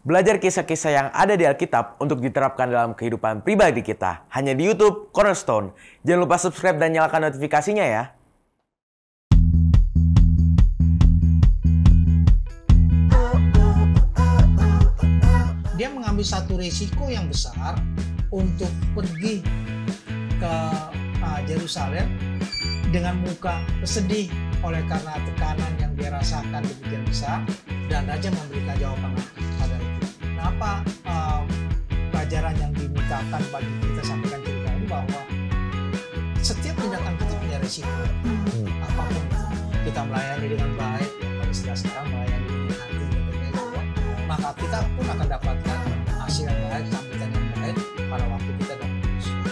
Belajar kisah-kisah yang ada di Alkitab untuk diterapkan dalam kehidupan pribadi kita. Hanya di YouTube Cornerstone. Jangan lupa subscribe dan nyalakan notifikasinya ya. Dia mengambil satu resiko yang besar untuk pergi ke Yerusalem dengan muka sedih oleh karena tekanan yang dia rasakan demikian besar, dan raja memberikan jawaban pada itu. Kenapa pelajaran yang dimintakan bagi kita sampaikan cerita ini bahwa setiap tindakan kita punya resiko, apapun itu. Kita melayani dengan baik, pada sekarang melayani dengan hati dan juga, maka kita pun akan dapatkan hasil yang baik, sambutan yang baik pada waktu kita dapat Yesus.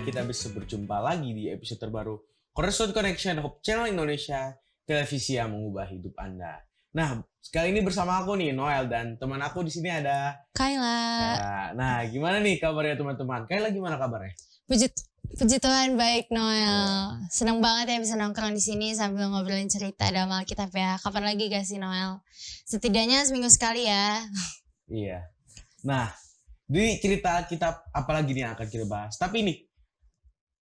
Kita bisa berjumpa lagi di episode terbaru Cornerstone Connection Hope Channel Indonesia, televisi yang mengubah hidup Anda. Nah, sekali ini bersama aku nih Noel, dan teman aku di sini ada Kayla. Nah, gimana nih kabarnya teman-teman? Kayla gimana kabarnya? Puji Tuhan baik, Noel. Senang banget ya bisa nongkrong di sini sambil ngobrolin cerita dalam Alkitab ya. Kapan lagi gak sih Noel? Setidaknya seminggu sekali ya. Iya. Nah, di cerita Alkitab apalagi nih yang akan kita bahas. Tapi nih,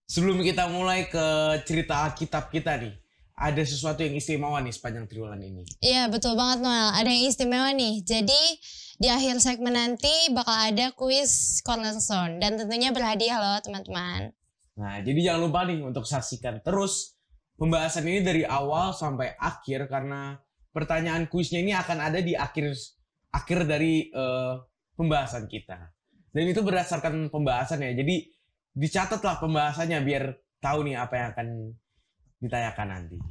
sebelum kita mulai ke cerita Alkitab kita nih, ada sesuatu yang istimewa nih sepanjang triwulan ini. Iya betul banget Noel, ada yang istimewa nih. Jadi di akhir segmen nanti bakal ada kuis Cornerstone dan tentunya berhadiah loh teman-teman. Nah jadi jangan lupa nih untuk saksikan terus pembahasan ini dari awal sampai akhir, karena pertanyaan kuisnya ini akan ada di akhir dari pembahasan kita. Dan itu berdasarkan pembahasan ya, jadi dicatatlah pembahasannya biar tahu nih apa yang akan ditanyakan nanti.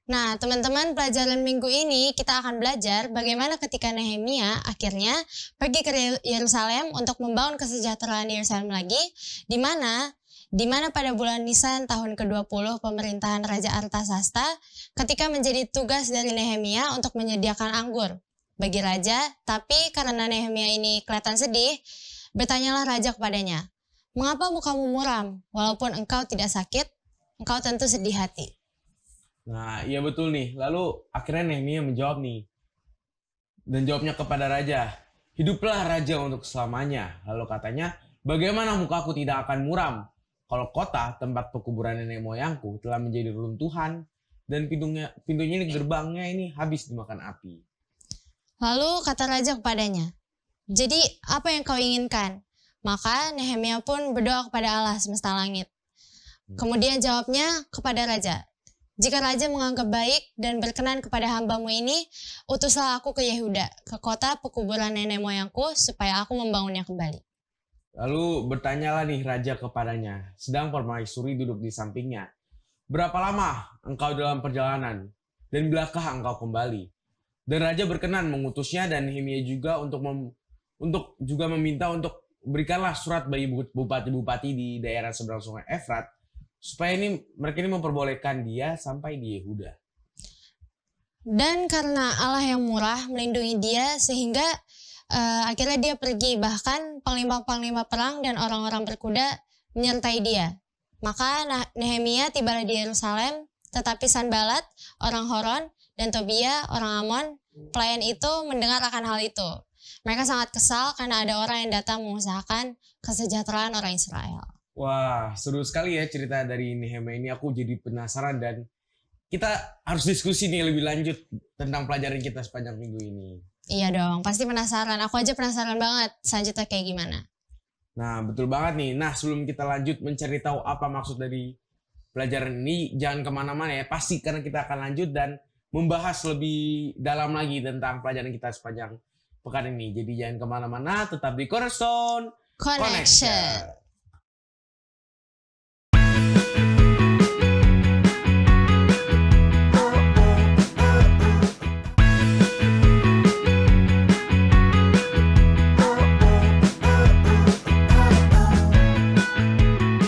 Nah teman-teman, pelajaran minggu ini kita akan belajar bagaimana ketika Nehemia akhirnya pergi ke Yerusalem untuk membangun kesejahteraan Yerusalem lagi, di mana pada bulan Nisan tahun ke-20 pemerintahan Raja Artasasta, ketika menjadi tugas dari Nehemia untuk menyediakan anggur bagi raja, tapi karena Nehemia ini kelihatan sedih, bertanyalah raja kepadanya, "Mengapa mukamu muram? Walaupun engkau tidak sakit, engkau tentu sedih hati." Nah, iya betul nih. Lalu akhirnya Nehemia menjawab nih. Dan jawabnya kepada raja, "Hiduplah raja untuk selamanya." Lalu katanya, "Bagaimana mukaku tidak akan muram? Kalau kota tempat pekuburan nenek moyangku telah menjadi runtuhan dan pintunya ini, gerbangnya ini habis dimakan api." Lalu kata raja kepadanya, "Jadi apa yang kau inginkan?" Maka Nehemia pun berdoa kepada Allah semesta langit. Kemudian jawabnya kepada raja, "Jika raja menganggap baik dan berkenan kepada hambamu ini, utuslah aku ke Yehuda, ke kota pekuburan nenek moyangku, supaya aku membangunnya kembali." Lalu bertanyalah nih raja kepadanya, sedang permaisuri duduk di sampingnya, "Berapa lama engkau dalam perjalanan, dan bilakah engkau kembali?" Dan raja berkenan mengutusnya, dan Nehemia juga untuk juga meminta untuk berikanlah surat bagi bupati-bupati di daerah seberang sungai Efrat, supaya mereka ini memperbolehkan dia sampai di Yehuda. Dan karena Allah yang murah melindungi dia, sehingga akhirnya dia pergi, bahkan panglima-panglima perang dan orang-orang berkuda menyertai dia. Maka Nehemia tiba di Yerusalem, tetapi Sanbalat, orang Horon, dan Tobia, orang Amon, pelayan itu mendengar akan hal itu. Mereka sangat kesal karena ada orang yang datang mengusahakan kesejahteraan orang Israel. Wah, seru sekali ya cerita dari Nehemia ini. Aku jadi penasaran, dan kita harus diskusi nih lebih lanjut tentang pelajaran kita sepanjang minggu ini. Iya dong, pasti penasaran. Aku aja penasaran banget selanjutnya kayak gimana. Nah, betul banget nih. Nah, sebelum kita lanjut mencari tahu apa maksud dari pelajaran ini, jangan kemana-mana ya. Pasti karena kita akan lanjut dan membahas lebih dalam lagi tentang pelajaran kita sepanjang pekan ini. Jadi jangan kemana-mana, tetap di Cornerstone Connection.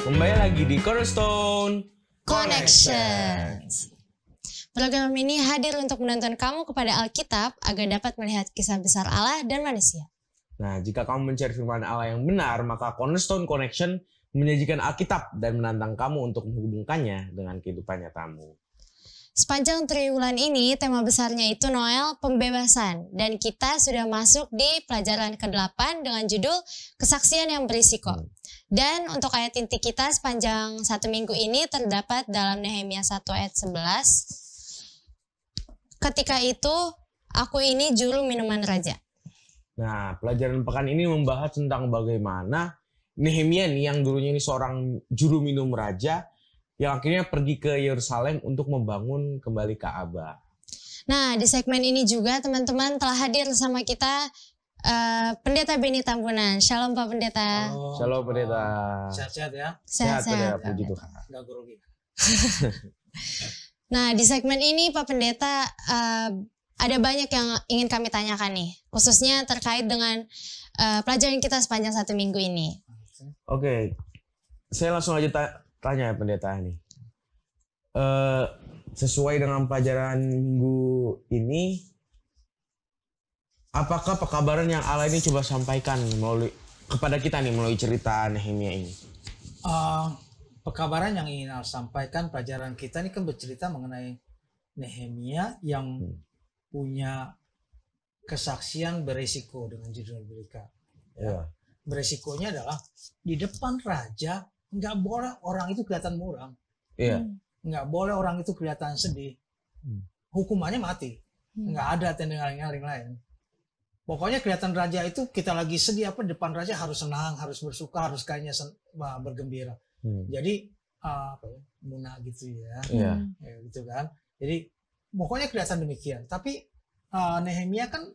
Kembali lagi di Cornerstone Connections. Program ini hadir untuk menuntun kamu kepada Alkitab agar dapat melihat kisah besar Allah dan manusia. Nah, jika kamu mencari firman Allah yang benar, maka Cornerstone Connection menyajikan Alkitab dan menantang kamu untuk menghubungkannya dengan kehidupan nyatamu. Sepanjang triwulan ini, tema besarnya itu Noel Pembebasan. Dan kita sudah masuk di pelajaran ke-8 dengan judul Kesaksian yang Berisiko. Dan untuk ayat inti kita sepanjang 1 minggu ini terdapat dalam Nehemia 1 ayat 11. Ketika itu, aku ini juru minuman raja. Nah, pelajaran pekan ini membahas tentang bagaimana Nehemia nih yang dulunya ini seorang juru minum raja yang akhirnya pergi ke Yerusalem untuk membangun kembali Ka'bah. Nah, di segmen ini juga teman-teman telah hadir sama kita Pendeta Beni Tambunan. Shalom Pak Pendeta. Shalom Pendeta. Sehat-sehat ya. Pendeta, puji Tuhan. Nggak grogi. Nah, di segmen ini Pak Pendeta ada banyak yang ingin kami tanyakan nih, khususnya terkait dengan pelajaran kita sepanjang 1 minggu ini. Oke, saya langsung aja tanya ya Pendeta nih. Sesuai dengan pelajaran minggu ini, apakah pekabaran yang Allah ini coba sampaikan kepada kita nih melalui cerita Nehemia ini? Pekabaran yang ingin Allah sampaikan, pelajaran kita ini kan bercerita mengenai Nehemia yang punya kesaksian beresiko dengan judul berita. Ya. Beresikonya adalah di depan raja nggak boleh orang itu kelihatan muram. Nggak boleh orang itu kelihatan sedih. Hukumannya mati. Nggak ada tendang-tendang lain. Pokoknya kelihatan raja itu kita lagi sedih apa depan raja harus senang, harus bersuka, harus kayaknya bergembira. Jadi munah gitu ya. Gitu kan. Jadi pokoknya kelihatan demikian. Tapi Nehemia kan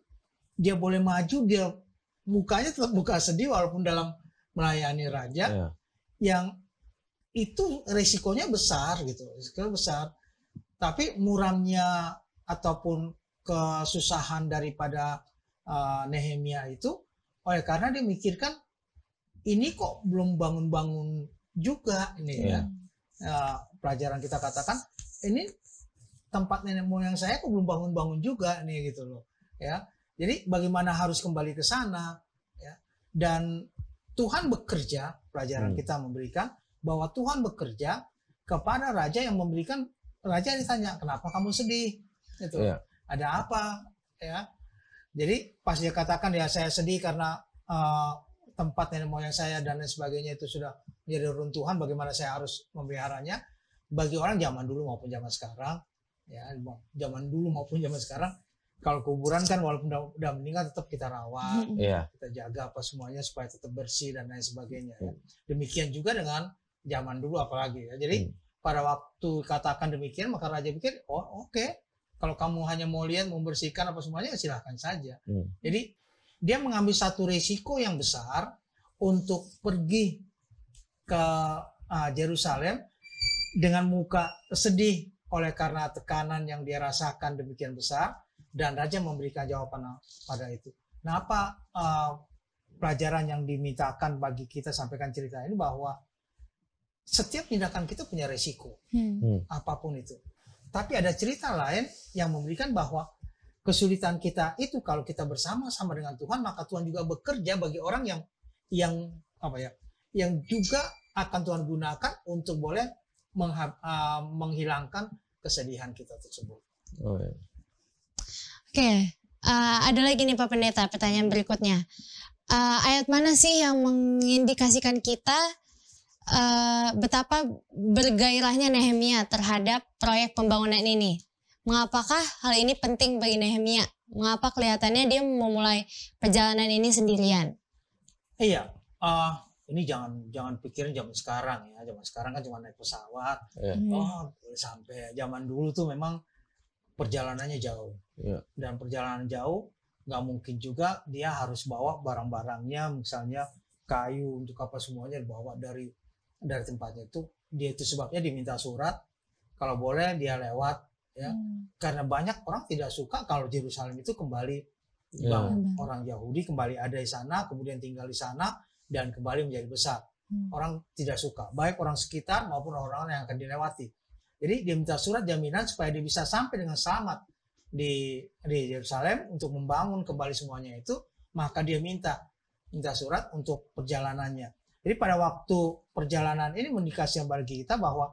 dia boleh maju, dia mukanya tetap muka sedih walaupun dalam melayani raja. Yang itu resikonya besar gitu. Resikonya besar. Tapi muramnya ataupun kesusahan daripada Nehemia itu oleh karena dia mikirkan ini kok belum bangun-bangun juga ini ya. Pelajaran kita katakan ini tempat nenek moyang saya kok belum bangun-bangun juga nih gitu loh ya. Jadi bagaimana harus kembali ke sana ya. Dan Tuhan bekerja, pelajaran kita memberikan bahwa Tuhan bekerja kepada raja yang memberikan, raja ditanya kenapa kamu sedih gitu. Ada apa ya. Jadi pas dia katakan ya saya sedih karena tempat nenek moyang saya dan lain sebagainya itu sudah menjadi runtuhan, bagaimana saya harus memeliharanya. Bagi orang zaman dulu maupun zaman sekarang ya, zaman dulu maupun zaman sekarang kalau kuburan kan walaupun udah meninggal tetap kita rawat, kita jaga apa semuanya supaya tetap bersih dan lain sebagainya ya. Demikian juga dengan zaman dulu apalagi ya. Jadi pada waktu katakan demikian maka raja pikir oke. Kalau kamu hanya mau lihat, membersihkan apa semuanya, silahkan saja. Jadi dia mengambil satu resiko yang besar untuk pergi ke Yerusalem dengan muka sedih oleh karena tekanan yang dia rasakan demikian besar, dan raja memberikan jawaban pada itu. Nah, apa pelajaran yang dimintakan bagi kita sampaikan cerita ini bahwa setiap tindakan kita punya resiko, apapun itu. Tapi ada cerita lain yang memberikan bahwa kesulitan kita itu kalau kita bersama-sama dengan Tuhan, maka Tuhan juga bekerja bagi orang yang juga akan Tuhan gunakan untuk boleh menghilangkan kesedihan kita tersebut. Oke, ada lagi nih Pak Pendeta, pertanyaan berikutnya. Ayat mana sih yang mengindikasikan kita betapa bergairahnya Nehemia terhadap proyek pembangunan ini? Mengapakah hal ini penting bagi Nehemia? Mengapa kelihatannya dia memulai perjalanan ini sendirian? Iya, ini jangan pikirin zaman sekarang ya. Zaman sekarang kan cuma naik pesawat. Oh, sampai zaman dulu tuh memang perjalanannya jauh. Dan perjalanan jauh nggak mungkin juga dia harus bawa barang-barangnya, misalnya kayu untuk apa semuanya dibawa dari tempatnya itu. Dia itu sebabnya diminta surat kalau boleh dia lewat ya. Karena banyak orang tidak suka kalau Yerusalem itu kembali dibangun. Orang Yahudi kembali ada di sana, kemudian tinggal di sana dan kembali menjadi besar. Orang tidak suka, baik orang sekitar maupun orang-orang yang akan dilewati. Jadi dia minta surat jaminan supaya dia bisa sampai dengan selamat di Yerusalem untuk membangun kembali semuanya itu, maka dia minta surat untuk perjalanannya. Jadi pada waktu perjalanan ini mendikasikan bagi kita bahwa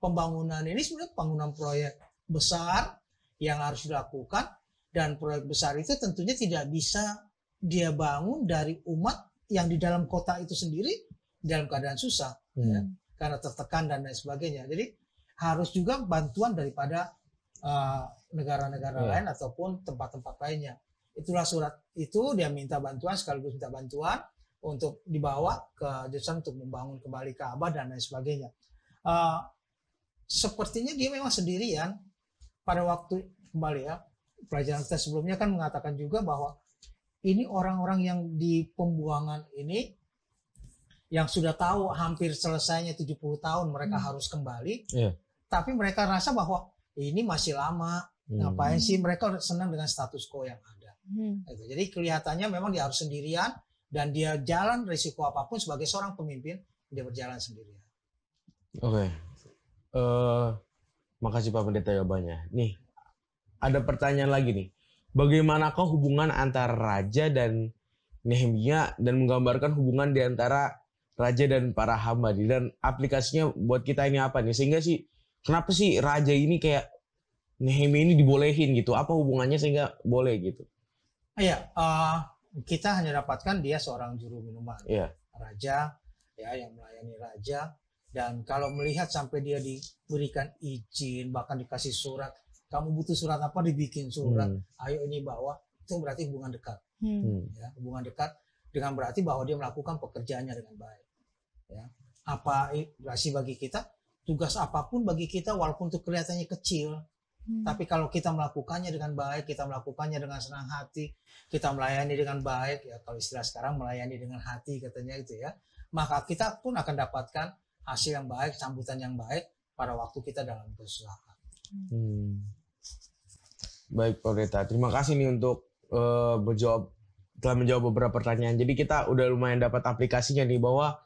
pembangunan ini sebenarnya pembangunan proyek besar yang harus dilakukan, dan proyek besar itu tentunya tidak bisa dia bangun dari umat yang di dalam kota itu sendiri dalam keadaan susah ya, karena tertekan dan lain sebagainya. Jadi harus juga bantuan daripada negara-negara lain ataupun tempat-tempat lainnya. Itulah surat itu dia minta bantuan, sekaligus minta bantuan untuk dibawa ke Yerusalem untuk membangun kembali Ka'bah dan lain sebagainya. Sepertinya dia memang sendirian pada waktu kembali ya. Pelajaran kita sebelumnya kan mengatakan juga bahwa ini orang-orang yang di pembuangan ini yang sudah tahu hampir selesainya 70 tahun mereka harus kembali. Tapi mereka rasa bahwa ini masih lama. Ngapain sih, mereka senang dengan status quo yang ada. Jadi kelihatannya memang dia harus sendirian dan dia jalan risiko apapun sebagai seorang pemimpin, dia berjalan sendirian. Oke. Makasih Pak Pendeta jawabannya. Nih, ada pertanyaan lagi nih. Bagaimanakah hubungan antara raja dan Nehemia dan menggambarkan hubungan di antara raja dan para hamba, dan aplikasinya buat kita ini apa nih? Sehingga sih kenapa sih raja ini kayak Nehemia ini dibolehin gitu? Apa hubungannya sehingga boleh gitu? Iya, kita hanya dapatkan dia seorang juru minuman, raja ya, yang melayani raja. Dan kalau melihat sampai dia diberikan izin, bahkan dikasih surat, kamu butuh surat apa, dibikin surat, ayo ini bawa, itu berarti hubungan dekat. Ya, hubungan dekat dengan berarti bahwa dia melakukan pekerjaannya dengan baik. Ya. Apa berarti bagi kita, tugas apapun bagi kita walaupun itu kelihatannya kecil, tapi kalau kita melakukannya dengan baik, kita melakukannya dengan senang hati, kita melayani dengan baik, ya kalau istilah sekarang melayani dengan hati katanya itu ya, maka kita pun akan dapatkan hasil yang baik, sambutan yang baik pada waktu kita dalam kesusahan. Baik Pak Pendeta, terima kasih nih untuk telah menjawab beberapa pertanyaan. Jadi kita udah lumayan dapat aplikasinya nih bahwa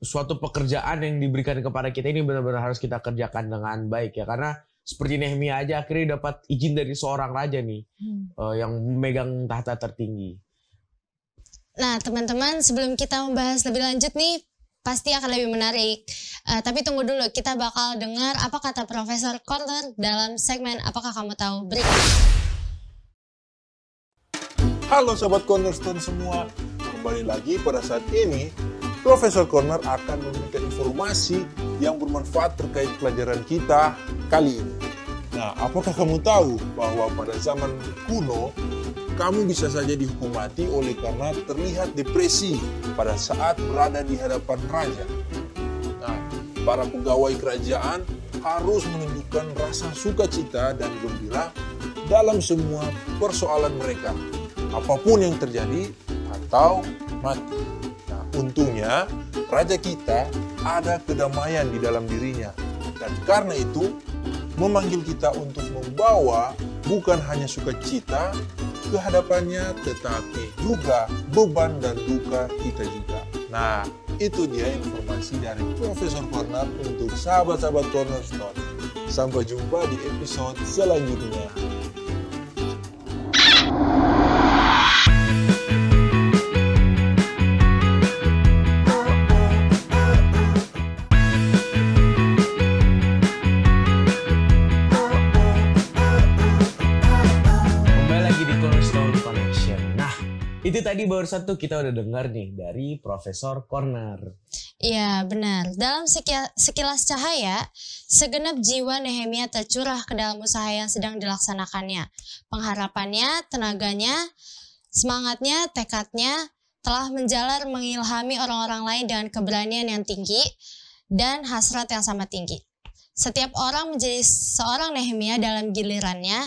suatu pekerjaan yang diberikan kepada kita ini benar-benar harus kita kerjakan dengan baik ya, karena seperti Nehemia aja akhirnya dapat izin dari seorang raja nih yang memegang tahta tertinggi. Nah teman-teman, sebelum kita membahas lebih lanjut nih, pasti akan lebih menarik. Tapi tunggu dulu, kita bakal dengar apa kata Profesor Corner dalam segmen Apakah Kamu Tahu berikut. Halo Sobat Cornerstone semua, kembali lagi pada saat ini Profesor Corner akan memberikan informasi yang bermanfaat terkait pelajaran kita kali ini. Nah, apakah kamu tahu bahwa pada zaman kuno kamu bisa saja dihukum mati oleh karena terlihat depresi pada saat berada di hadapan raja. Nah, para pegawai kerajaan harus menunjukkan rasa sukacita dan gembira dalam semua persoalan mereka, apapun yang terjadi atau mati. Nah, untungnya raja kita ada kedamaian di dalam dirinya, dan karena itu memanggil kita untuk membawa bukan hanya sukacita ke hadapannya, tetapi juga beban dan duka kita juga. Nah, itu dia informasi dari Profesor Corner untuk sahabat-sahabat Cornerstone. Sampai jumpa di episode selanjutnya. Itu tadi barusan tuh kita udah dengar nih dari Profesor Corner. Iya benar. Dalam sekilas cahaya, segenap jiwa Nehemia tercurah ke dalam usaha yang sedang dilaksanakannya. Pengharapannya, tenaganya, semangatnya, tekadnya, telah menjalar mengilhami orang-orang lain dengan keberanian yang tinggi dan hasrat yang sama tinggi. Setiap orang menjadi seorang Nehemia dalam gilirannya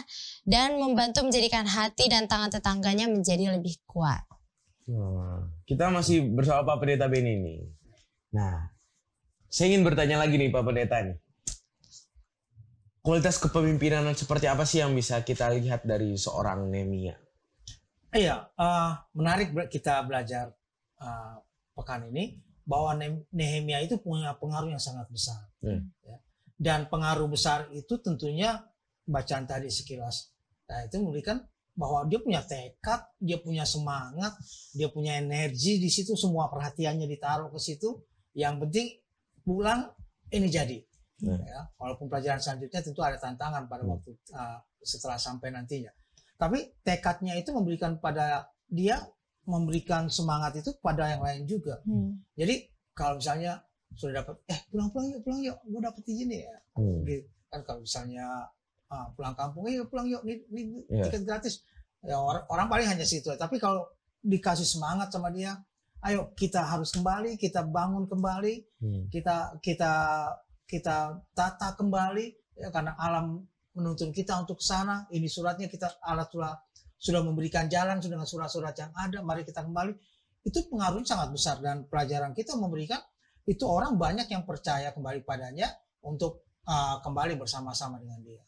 dan membantu menjadikan hati dan tangan tetangganya menjadi lebih kuat. Kita masih bersama Pak Pendeta Beni nih. Nah, saya ingin bertanya lagi nih Pak Pendeta nih. Kualitas kepemimpinan seperti apa sih yang bisa kita lihat dari seorang Nehemia? Iya, menarik kita belajar pekan ini bahwa Nehemia itu punya pengaruh yang sangat besar. Ya. Dan pengaruh besar itu tentunya bacaan tadi sekilas. Nah, itu memberikan bahwa dia punya tekad, dia punya semangat, dia punya energi di situ, semua perhatiannya ditaruh ke situ. Yang penting pulang ini jadi. Ya, walaupun pelajaran selanjutnya tentu ada tantangan pada waktu setelah sampai nantinya. Tapi tekadnya itu memberikan pada dia, memberikan semangat itu pada yang lain juga. Jadi kalau misalnya sudah dapat, pulang yuk, gue dapet izin ya. Gitu. Kan kalau misalnya pulang kampung, pulang yuk, ini tiket gratis. Ya, orang paling hanya situ. Tapi kalau dikasih semangat sama dia, ayo kita harus kembali, kita bangun kembali, kita tata kembali, ya, karena alam menuntun kita untuk ke sana. Ini suratnya Allah sudah memberikan jalan dengan surat-surat yang ada. Mari kita kembali. Itu pengaruhnya sangat besar dan pelajaran kita memberikan itu orang banyak yang percaya kembali padanya untuk kembali bersama-sama dengan dia.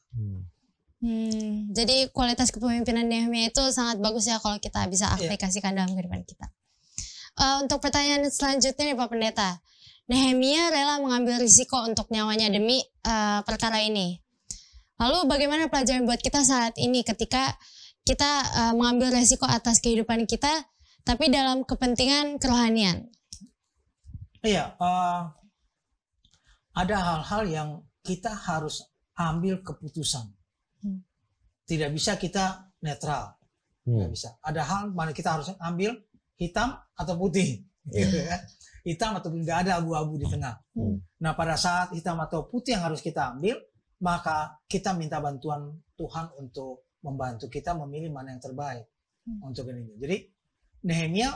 Jadi kualitas kepemimpinan Nehemia itu sangat bagus ya kalau kita bisa aplikasikan dalam kehidupan kita. Untuk pertanyaan selanjutnya nih Pak Pendeta, Nehemia rela mengambil risiko untuk nyawanya demi perkara ini. Lalu bagaimana pelajaran buat kita saat ini ketika kita mengambil risiko atas kehidupan kita, tapi dalam kepentingan kerohanian? Iya, ada hal-hal yang kita harus ambil keputusan. Tidak bisa kita netral. Tidak bisa. Ada hal mana kita harus ambil hitam atau putih. Gitu ya. Hitam atau nggak ada abu-abu di tengah. Nah pada saat hitam atau putih yang harus kita ambil, maka kita minta bantuan Tuhan untuk membantu kita memilih mana yang terbaik untuk ini. Jadi Nehemia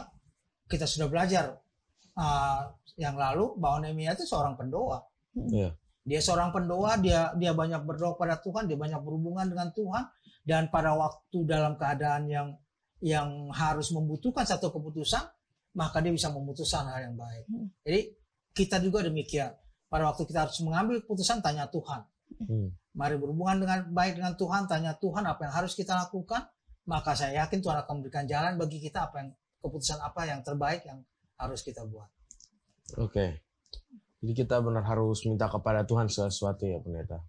kita sudah belajar yang lalu bahwa Nehemia itu seorang pendoa. Dia seorang pendoa, dia banyak berdoa pada Tuhan, dia banyak berhubungan dengan Tuhan, dan pada waktu dalam keadaan yang harus membutuhkan satu keputusan, maka dia bisa memutuskan hal yang baik. Jadi kita juga demikian. Pada waktu kita harus mengambil keputusan, tanya Tuhan. Mari berhubungan dengan baik dengan Tuhan, tanya Tuhan apa yang harus kita lakukan, maka saya yakin Tuhan akan memberikan jalan bagi kita keputusan apa yang terbaik yang harus kita buat. Oke. Jadi kita benar harus minta kepada Tuhan sesuatu ya Pendeta.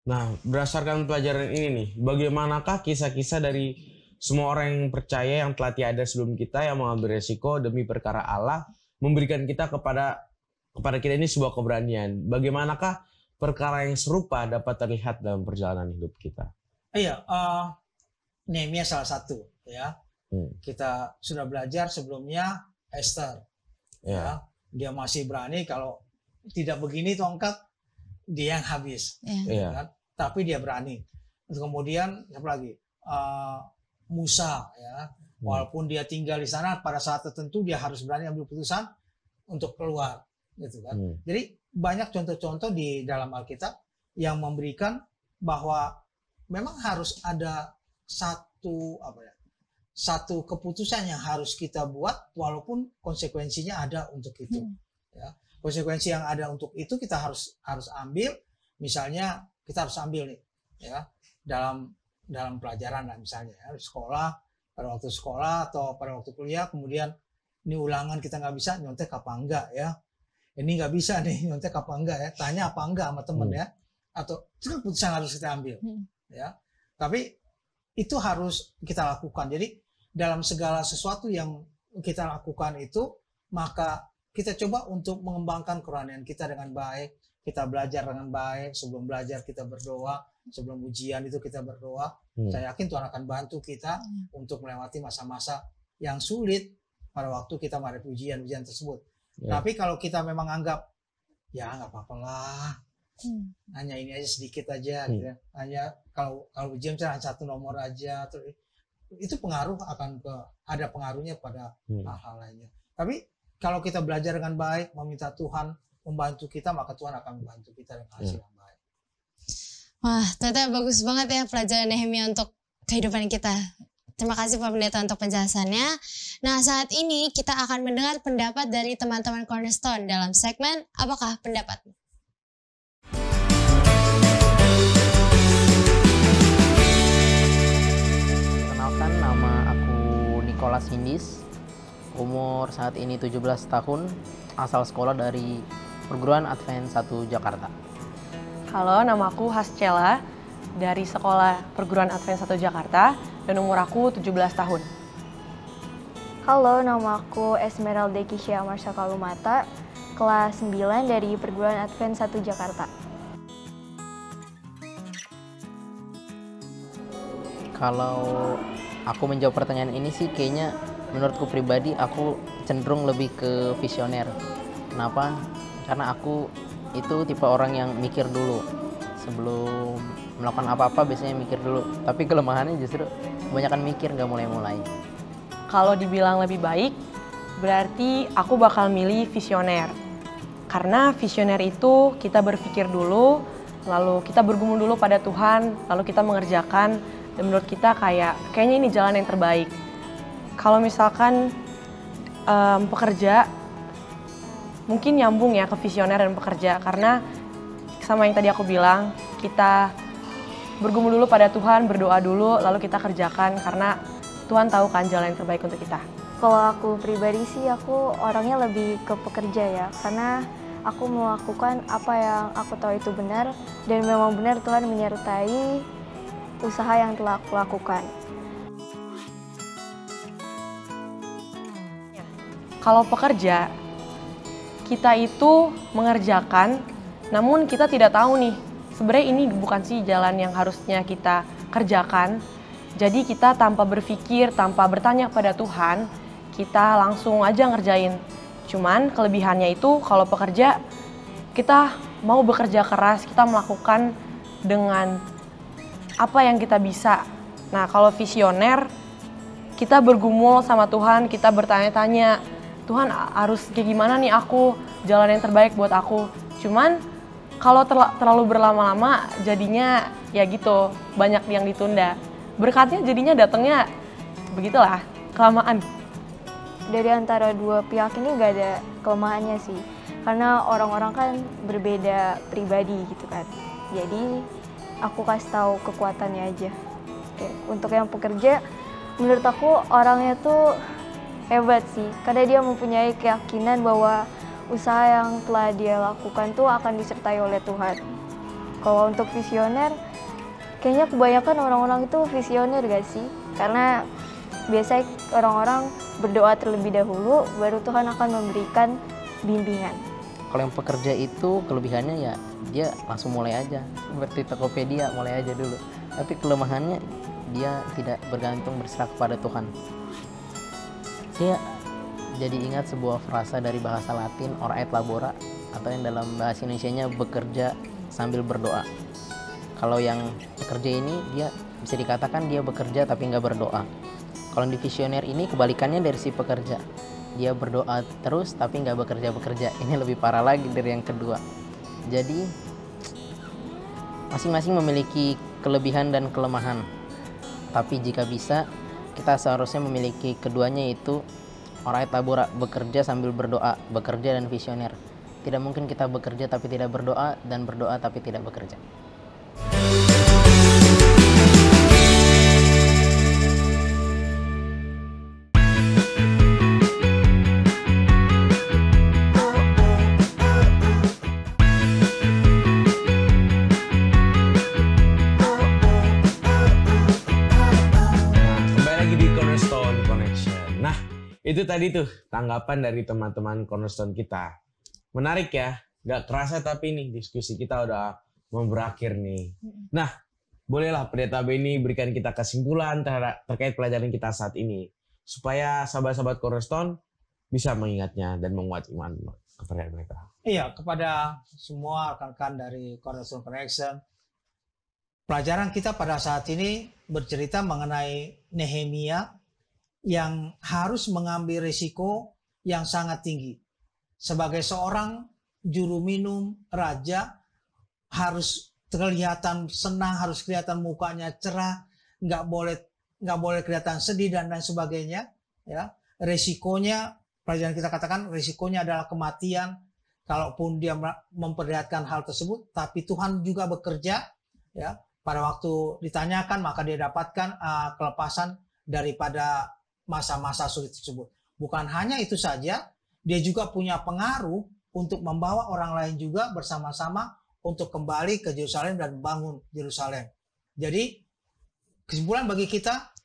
Nah, berdasarkan pelajaran ini nih, bagaimanakah kisah-kisah dari semua orang yang percaya yang telah tiada sebelum kita yang mengambil resiko demi perkara Allah memberikan kita kepada kita ini sebuah keberanian. Bagaimanakah perkara yang serupa dapat terlihat dalam perjalanan hidup kita? Iya, Nehemia salah satu ya. Kita sudah belajar sebelumnya Esther. Ya. Dia masih berani, kalau tidak begini tongkat dia yang habis. Kan? Tapi dia berani. Kemudian siapa lagi? Musa ya. Walaupun dia tinggal di sana, pada saat tertentu dia harus berani ambil keputusan untuk keluar, gitu kan. Jadi banyak contoh-contoh di dalam Alkitab yang memberikan bahwa memang harus ada satu keputusan yang harus kita buat walaupun konsekuensinya ada untuk itu. Ya. Konsekuensi yang ada untuk itu kita harus ambil. Misalnya kita harus ambil nih ya dalam pelajaran lah, misalnya ya, pada waktu sekolah atau pada waktu kuliah, kemudian ini ulangan kita nggak bisa, nyontek apa enggak ya, ini nggak bisa nih nyontek apa enggak ya, tanya apa enggak sama temen ya, atau itu keputusan harus kita ambil ya. Tapi itu harus kita lakukan. Jadi dalam segala sesuatu yang kita lakukan itu, maka kita coba untuk mengembangkan kerohanian kita dengan baik. Kita belajar dengan baik. Sebelum belajar kita berdoa. Sebelum ujian itu kita berdoa. Saya yakin Tuhan akan bantu kita untuk melewati masa-masa yang sulit pada waktu kita menghadapi ujian-ujian tersebut. Tapi kalau kita memang anggap, ya nggak apa-apa lah, hanya ini aja sedikit aja, gitu ya. Hanya kalau ujian hanya satu nomor aja, terus itu ada pengaruhnya pada Hmm. hal-hal lainnya. Tapi kalau kita belajar dengan baik, meminta Tuhan membantu kita, maka Tuhan akan membantu kita dengan hasil yang baik. Wah, ternyata bagus banget ya pelajaran Nehemia untuk kehidupan kita. Terima kasih Pak Pendeta untuk penjelasannya. Nah, saat ini kita akan mendengar pendapat dari teman-teman Cornerstone dalam segmen Apakah Pendapatmu? Kenalkan, nama aku Nicholas Hindis. Umur saat ini 17 tahun, asal sekolah dari Perguruan Advent 1 Jakarta. Halo, nama aku Hascela dari Sekolah Perguruan Advent 1 Jakarta dan umur aku 17 tahun. Halo, nama aku Esmeralda Kisya Marsha Kalumata, kelas 9 dari Perguruan Advent 1 Jakarta. Kalau aku menjawab pertanyaan ini sih kayaknya menurutku pribadi aku cenderung lebih ke visioner. Kenapa? Karena aku itu tipe orang yang mikir dulu. Sebelum melakukan apa-apa biasanya mikir dulu. Tapi kelemahannya justru kebanyakan mikir, nggak mulai-mulai. Kalau dibilang lebih baik, berarti aku bakal milih visioner. Karena visioner itu kita berpikir dulu, lalu kita bergumul dulu pada Tuhan, lalu kita mengerjakan, dan menurut kita kayaknya ini jalan yang terbaik. Kalau misalkan pekerja, mungkin nyambung ya ke visioner dan pekerja, karena sama yang tadi aku bilang, kita bergumul dulu pada Tuhan, berdoa dulu, lalu kita kerjakan, karena Tuhan tahu kan jalan yang terbaik untuk kita. Kalau aku pribadi sih, aku orangnya lebih ke pekerja ya, karena aku melakukan apa yang aku tahu itu benar, dan memang benar Tuhan menyertai usaha yang telah aku lakukan. Kalau pekerja, kita itu mengerjakan, namun kita tidak tahu nih, sebenarnya ini bukan sih jalan yang harusnya kita kerjakan. Jadi kita tanpa berpikir, tanpa bertanya pada Tuhan, kita langsung aja ngerjain. Cuman kelebihannya itu kalau pekerja, kita mau bekerja keras, kita melakukan dengan apa yang kita bisa. Nah, kalau visioner, kita bergumul sama Tuhan, kita bertanya-tanya, Tuhan harus kayak gimana nih aku, jalan yang terbaik buat aku. Cuman kalau terlalu berlama-lama jadinya ya gitu, banyak yang ditunda. Berkatnya jadinya datangnya begitulah, kelamaan. Dari antara dua pihak ini gak ada kelemahannya sih, karena orang-orang kan berbeda pribadi gitu kan. Jadi aku kasih tahu kekuatannya aja. Oke, untuk yang pekerja, menurut aku orangnya tuh hebat sih, karena dia mempunyai keyakinan bahwa usaha yang telah dia lakukan tuh akan disertai oleh Tuhan. Kalau untuk visioner, kayaknya kebanyakan orang-orang itu visioner gak sih? Karena biasanya orang-orang berdoa terlebih dahulu, baru Tuhan akan memberikan bimbingan. Kalau yang pekerja itu kelebihannya ya dia langsung mulai aja, seperti Tokopedia, mulai aja dulu. Tapi kelemahannya dia tidak bergantung berserah kepada Tuhan. Saya jadi ingat sebuah frasa dari bahasa Latin, ora et labora, atau yang dalam bahasa Indonesianya bekerja sambil berdoa. Kalau yang pekerja ini dia bisa dikatakan dia bekerja tapi nggak berdoa. Kalau di visioner ini kebalikannya dari si pekerja. Dia berdoa terus tapi nggak bekerja-bekerja. Ini lebih parah lagi dari yang kedua. Jadi masing-masing memiliki kelebihan dan kelemahan. Tapi jika bisa, kita seharusnya memiliki keduanya, yaitu ora et labora, bekerja sambil berdoa, bekerja dan visioner. Tidak mungkin kita bekerja tapi tidak berdoa, dan berdoa tapi tidak bekerja. Itu tadi tuh tanggapan dari teman-teman Cornerstone kita. Menarik ya, gak kerasa tapi nih diskusi kita udah mau berakhir nih. Nah, bolehlah Pendeta Benny berikan kita kesimpulan terkait pelajaran kita saat ini. Supaya sahabat-sahabat Cornerstone bisa mengingatnya dan menguat iman kepada mereka. Iya, kepada semua rekan-rekan dari Cornerstone Connection, Pelajaran kita pada saat ini bercerita mengenai Nehemia yang harus mengambil risiko yang sangat tinggi. Sebagai seorang juru minum, raja, harus kelihatan senang, harus kelihatan mukanya cerah, nggak boleh kelihatan sedih dan lain sebagainya. Ya, risikonya, pelajaran kita katakan risikonya adalah kematian. Kalaupun dia memperlihatkan hal tersebut, tapi Tuhan juga bekerja. Ya, pada waktu ditanyakan maka dia dapatkan kelepasan daripada masa-masa sulit tersebut. Bukan hanya itu saja, dia juga punya pengaruh untuk membawa orang lain juga bersama-sama untuk kembali ke Yerusalem dan membangun Yerusalem. Jadi kesimpulan bagi kita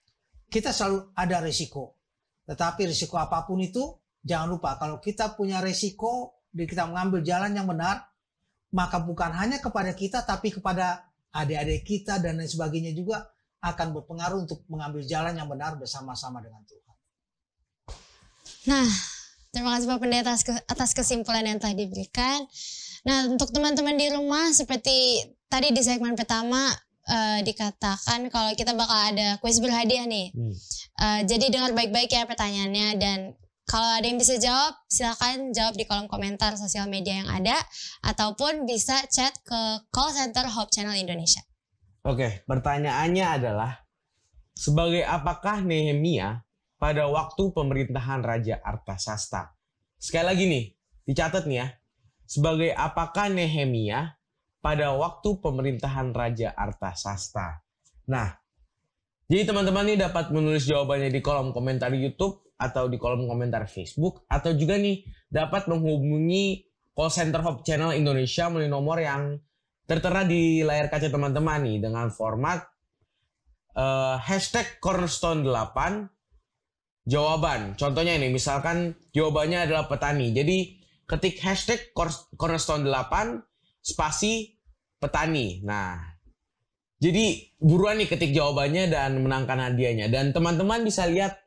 selalu ada risiko. Tetapi risiko apapun itu, jangan lupa kalau kita punya risiko, kita mengambil jalan yang benar, maka bukan hanya kepada kita tapi kepada adik-adik kita dan lain sebagainya juga akan berpengaruh untuk mengambil jalan yang benar bersama-sama dengan Tuhan. Nah, terima kasih Pak Pendeta atas kesimpulan yang telah diberikan. Nah, untuk teman-teman di rumah, seperti tadi di segmen pertama dikatakan kalau kita bakal ada kuis berhadiah nih. Jadi dengar baik-baik ya pertanyaannya, dan kalau ada yang bisa jawab, silakan jawab di kolom komentar sosial media yang ada, ataupun bisa chat ke call center Hope Channel Indonesia. Oke, pertanyaannya adalah, sebagai apakah Nehemia pada waktu pemerintahan Raja Artasasta? Sekali lagi nih, dicatat nih ya. Sebagai apakah Nehemia pada waktu pemerintahan Raja Artasasta? Nah, jadi teman-teman ini dapat menulis jawabannya di kolom komentar YouTube atau di kolom komentar Facebook, atau juga nih dapat menghubungi call center Hope Channel Indonesia melalui nomor yang tertera di layar kaca teman-teman nih dengan format #Cornerstone 8 jawaban. Contohnya ini, misalkan jawabannya adalah petani. Jadi ketik #Cornerstone 8 spasi petani. Nah, jadi buruan nih ketik jawabannya dan menangkan hadiahnya. Dan teman-teman bisa lihat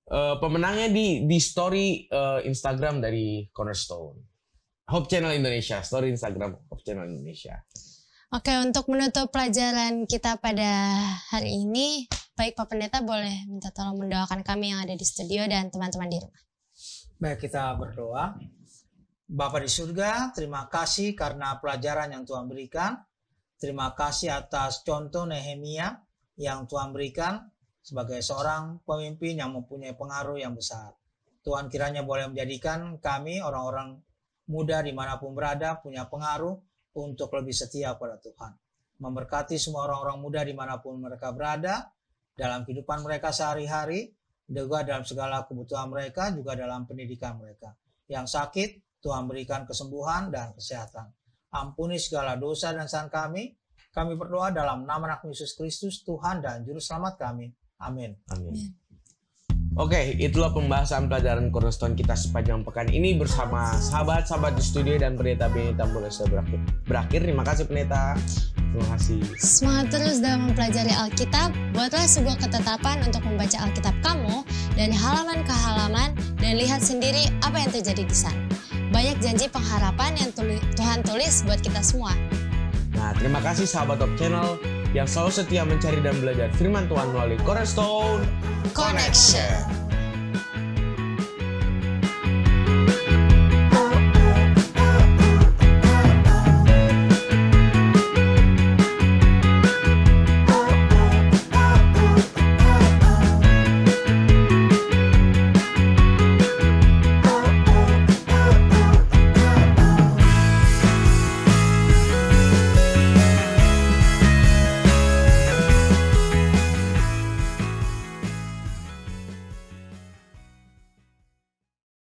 pemenangnya di story Instagram dari Cornerstone Hope Channel Indonesia, story Instagram Hope Channel Indonesia. Oke, untuk menutup pelajaran kita pada hari ini, baik Pak Pendeta boleh minta tolong mendoakan kami yang ada di studio dan teman-teman di rumah. Baik, kita berdoa. Bapa di surga, terima kasih karena pelajaran yang Tuhan berikan. Terima kasih atas contoh Nehemia yang Tuhan berikan sebagai seorang pemimpin yang mempunyai pengaruh yang besar. Tuhan kiranya boleh menjadikan kami orang-orang muda dimanapun berada punya pengaruh untuk lebih setia pada Tuhan. Memberkati semua orang-orang muda dimanapun mereka berada, dalam kehidupan mereka sehari-hari, juga dalam segala kebutuhan mereka, juga dalam pendidikan mereka. Yang sakit, Tuhan berikan kesembuhan dan kesehatan. Ampuni segala dosa dan kesalahan kami. Kami berdoa dalam nama Anak Yesus Kristus, Tuhan dan Juru Selamat kami. Amin. Amin. Oke, itulah pembahasan pelajaran Cornerstone kita sepanjang pekan ini bersama sahabat-sahabat di studio dan Pendeta Benny Tambunan sudah berakhir. Terima kasih Pendeta. Terima kasih. Semangat terus dalam mempelajari Alkitab. Buatlah sebuah ketetapan untuk membaca Alkitab kamu dari halaman ke halaman dan lihat sendiri apa yang terjadi di sana. Banyak janji pengharapan yang Tuhan tulis buat kita semua. Nah, terima kasih sahabat Hope Channel yang selalu setia mencari dan belajar firman Tuhan melalui Cornerstone Connection.